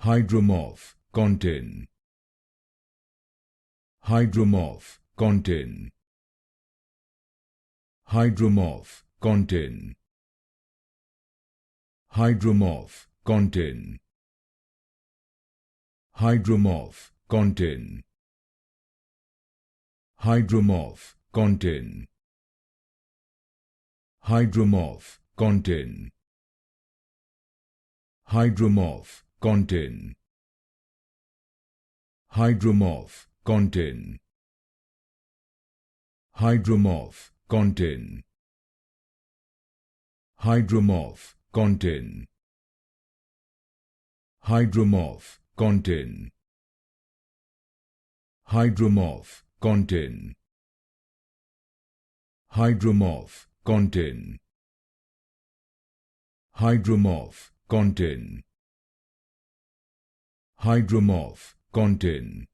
Hydromorph Contin. Hydromorph Contin. Hydromorph Contin. Hydromorph Contin. Hydromorph Contin. Hydromorph Contin. Hydromorph Contin. Hydromorph Contin. Hydromorph Contin. Hydromorph Contin. Hydromorph Contin. Hydromorph Contin. Hydromorph Contin. Hydromorph Contin. Hydromorph Contin. Hydromorph Contin.